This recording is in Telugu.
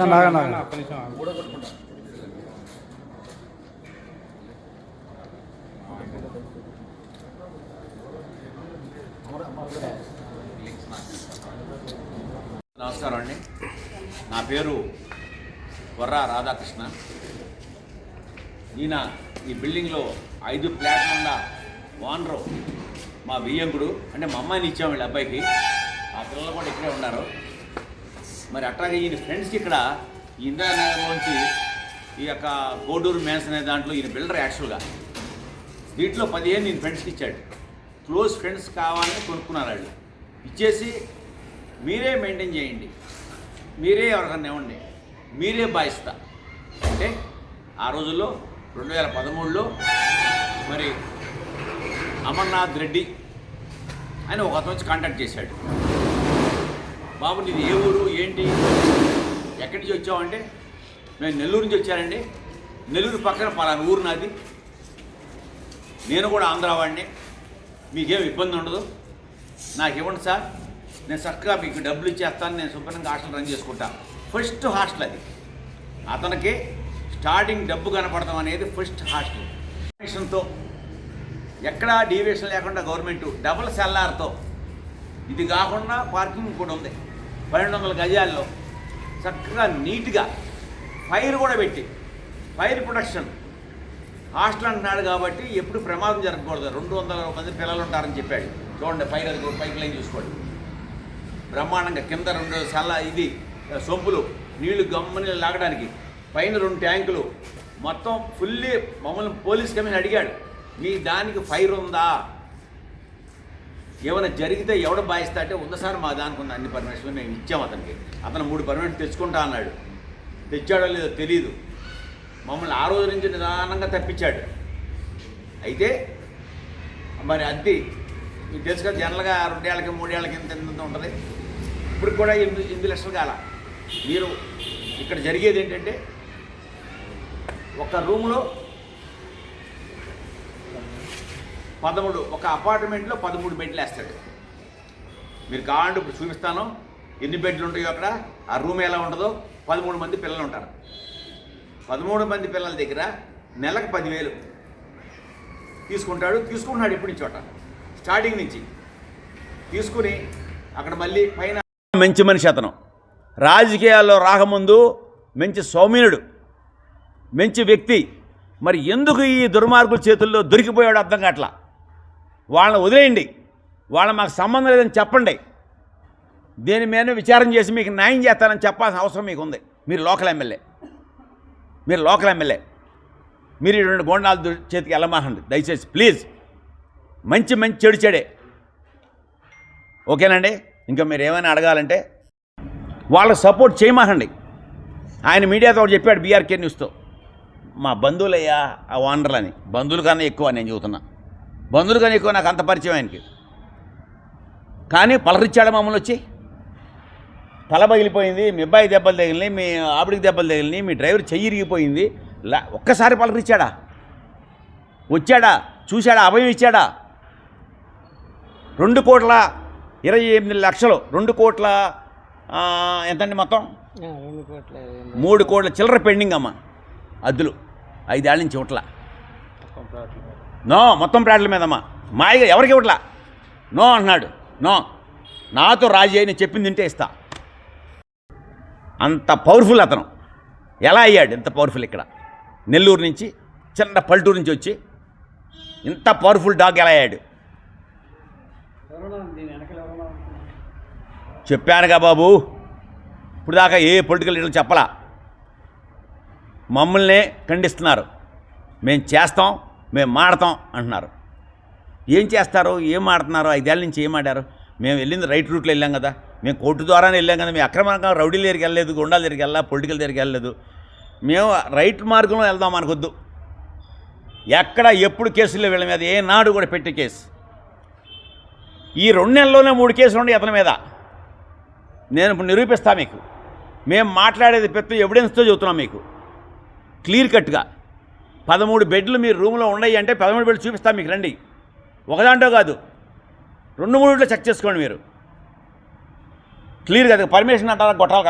నమస్కారం అండి. నా పేరు వర్రా రాధాకృష్ణ. ఈయన ఈ బిల్డింగ్లో 5 ఫ్లాట్లు ఉన్న ఓనరు మా బియ్యంకుడు. అంటే మా అమ్మాయిని ఇచ్చాము వీళ్ళ అబ్బాయికి. ఆ పిల్లలు కూడా ఇక్కడే ఉన్నారు. మరి అట్లాగే ఈయన ఫ్రెండ్స్కి ఇక్కడ ఈ ఇందిరానగర్లోంచి ఈ యొక్క కోడూరు మేన్స్ అనే దాంట్లో ఈయన బిల్డర్ యాక్చువల్గా. దీంట్లో 15 ఈయన ఫ్రెండ్స్కి ఇచ్చాడు. క్లోజ్ ఫ్రెండ్స్ కావాలని కొనుక్కున్నారు వాళ్ళు. ఇచ్చేసి మీరే మెయింటైన్ చేయండి, మీరే ఎవరికన్నా ఇవ్వండి, మీరే బాయిస్తా అంటే ఆ రోజుల్లో 2013లో మరి అమర్నాథ్ రెడ్డి అని ఒక అతను వచ్చి కాంటాక్ట్ చేశాడు. బాబు నీది ఏ ఊరు ఏంటి, ఎక్కడి నుంచి వచ్చావంటే నేను నెల్లూరు నుంచి వచ్చానండి. నెల్లూరు పక్కన పలానా ఊరు నాది, నేను కూడా ఆంధ్రావాడిని, మీకేం ఇబ్బంది ఉండదు, నాకు ఇవ్వండి సార్, నేను చక్కగా మీకు డబ్బులు ఇచ్చేస్తాను, నేను శుభ్రంగా హాస్టల్ రన్ చేసుకుంటా. ఫస్ట్ హాస్టల్ అది. అతనికి స్టార్టింగ్ డబ్బు కనపడతాం అనేది ఫస్ట్ హాస్టల్. డొనేషన్తో ఎక్కడా డీవియేషన్ లేకుండా గవర్నమెంట్ డబుల్ సెల్లార్తో, ఇది కాకుండా పార్కింగ్ కూడా ఉంది 1200 గజాల్లో చక్కగా నీట్గా ఫైర్ కూడా పెట్టి ఫైర్ ప్రొటెక్షన్ హాస్టల్ అంటున్నాడు కాబట్టి ఎప్పుడు ప్రమాదం జరగకూడదు. 200 మంది పిల్లలు ఉంటారని చెప్పాడు. చూడండి ఫైర్ అది పైప్ లైన్ చూసుకోండి బ్రహ్మాండంగా. కింద 2 సెల్ల ఇది సొంపులు నీళ్లు గమ్మని లాగడానికి, పైన 2 ట్యాంకులు, మొత్తం ఫుల్లీ. మమ్మల్ని పోలీస్ కమిషన్ అడిగాడు, మీ దానికి ఫైర్ ఉందా, ఏమైనా జరిగితే ఎవడ బాయిస్తా అంటే ఉంది సార్, మా దానికి ఉంది, అన్ని పర్మిషన్లు మేము ఇచ్చాము అతనికి. అతను 3 పర్మిషన్ తెచ్చుకుంటా అన్నాడు. తెచ్చాడో లేదో తెలీదు. మమ్మల్ని ఆ రోజు నుంచి నిదానంగా తప్పించాడు. అయితే మరి అద్దె మీకు తెలుసు కదా, జనరల్గా 2 ఏళ్ళకి 3 ఏళ్ళకి ఎంత ఉంటుంది. ఇప్పుడు కూడా 8 లక్షలు కాల. మీరు ఇక్కడ జరిగేది ఏంటంటే ఒక రూమ్లో 13, ఒక అపార్ట్మెంట్లో 13 బెడ్లు వేస్తాడు. మీరు కావాలంటే ఇప్పుడు చూపిస్తాను ఎన్ని బెడ్లు ఉంటాయో అక్కడ, ఆ రూమ్ ఎలా ఉంటుందో. 13 మంది పిల్లలు ఉంటారు. 13 మంది పిల్లల దగ్గర నెలకు 10,000 తీసుకుంటున్నాడు ఎప్పటి నుంచి చోట స్టార్టింగ్ నుంచి తీసుకుని అక్కడ మళ్ళీ పైన. మంచి మనిషి అతను, రాజకీయాల్లో రాకముందు మంచి సౌమ్యుడు, మంచి వ్యక్తి. మరి ఎందుకు ఈ దుర్మార్గుల చేతుల్లో దొరికిపోయాడు అర్థం కావట్లా. వాళ్ళని వదిలేయండి, వాళ్ళ మాకు సంబంధం లేదని చెప్పండి. దేని మీద విచారం చేసి మీకు న్యాయం చేస్తానని చెప్పాల్సిన అవసరం మీకు ఉంది. మీరు లోకల్ ఎమ్మెల్యే, మీరు ఇటువంటి గోండాల చేతికి వెళ్ళమాకండి దయచేసి ప్లీజ్. మంచి చెడే ఓకేనండి. ఇంకా మీరు ఏమైనా అడగాలంటే వాళ్ళకి సపోర్ట్ చేయమాకండి. ఆయన మీడియాతో చెప్పాడు బీఆర్కే న్యూస్తో, మా బంధువులయ్యా ఆ ఓనర్లని. బంధువుల కన్నా ఎక్కువ నేను చూస్తున్నా, బంధువుల కన్నా ఎక్కువ నాకు అంత పరిచయం ఆయనకి. కానీ పలకరించాడు మమ్మల్ని వచ్చి, తల పగిలిపోయింది, మీ అబ్బాయి దెబ్బలు తగిలినాయి, మీ ఆవిడికి దెబ్బలు తగిలినాయి, మీ డ్రైవర్ చెయ్యి ఇరిగిపోయింది, ఒక్కసారి పలకరించాడా, వచ్చాడా, చూశాడా, అభయం ఇచ్చాడా. 2,28,00,000 2 కోట్ల ఎంతండి మొత్తం 3 కోట్ల చిల్లర పెండింగ్ అమ్మ అద్దులు 5 ఏళ్ళ నుంచి ఇవ్వట్లా. నో మొత్తం ప్లాట్ల మీదమ్మా మాయగా ఎవరికి ఇవ్వట్లా. నో అంటున్నాడు. నో, నాతో రాజీ అని చెప్పింది తింటే ఇస్తా. అంత పవర్ఫుల్ అతను. ఎలా అయ్యాడు ఇంత పవర్ఫుల్? ఇక్కడ నెల్లూరు నుంచి చిన్న పల్లెటూరు నుంచి వచ్చి ఇంత పవర్ఫుల్ డాగ్ ఎలా అయ్యాడు? చెప్పానుగా బాబు, ఇప్పుడు దాకా ఏ పొలిటికల్ లీడర్లు చెప్పలా. మమ్మల్నే ఖండిస్తున్నారు, మేము చేస్తాం, మేము మాడతాం అంటున్నారు. ఏం చేస్తారు, ఏం మాడుతున్నారు? 5 ఏళ్ళ నుంచి ఏం ఆడారు? మేము వెళ్ళింది రైట్ రూట్లో వెళ్ళాం కదా, మేము కోర్టు ద్వారానే వెళ్ళాం కదా. మేము అక్రమంగా రౌడీల దగ్గరికి వెళ్ళలేదు, గుండాల దగ్గరికి వెళ్ళా, పొలిటికల్ దగ్గరికి వెళ్ళలేదు. మేము రైట్ మార్గంలో వెళ్దాం అనుకొద్దు. ఎక్కడ ఎప్పుడు కేసుల్లో వీళ్ళ మీద ఏనాడు కూడా పెట్టే కేసు. ఈ 2 నెలల్లోనే 3 కేసులు ఉండి అతని మీద. నేను ఇప్పుడు నిరూపిస్తా మీకు. మేము మాట్లాడేది పెద్ద ఎవిడెన్స్తో చెబుతున్నాం మీకు క్లియర్ కట్గా. 13 బెడ్లు మీరు రూమ్లో ఉన్నాయి అంటే 13 బెడ్లు చూపిస్తాం మీకు, రండి. ఒకదాంటో కాదు, 2-3 చెక్ చేసుకోండి మీరు క్లియర్గా. పర్మిషన్ అంటారా గొట్టాలు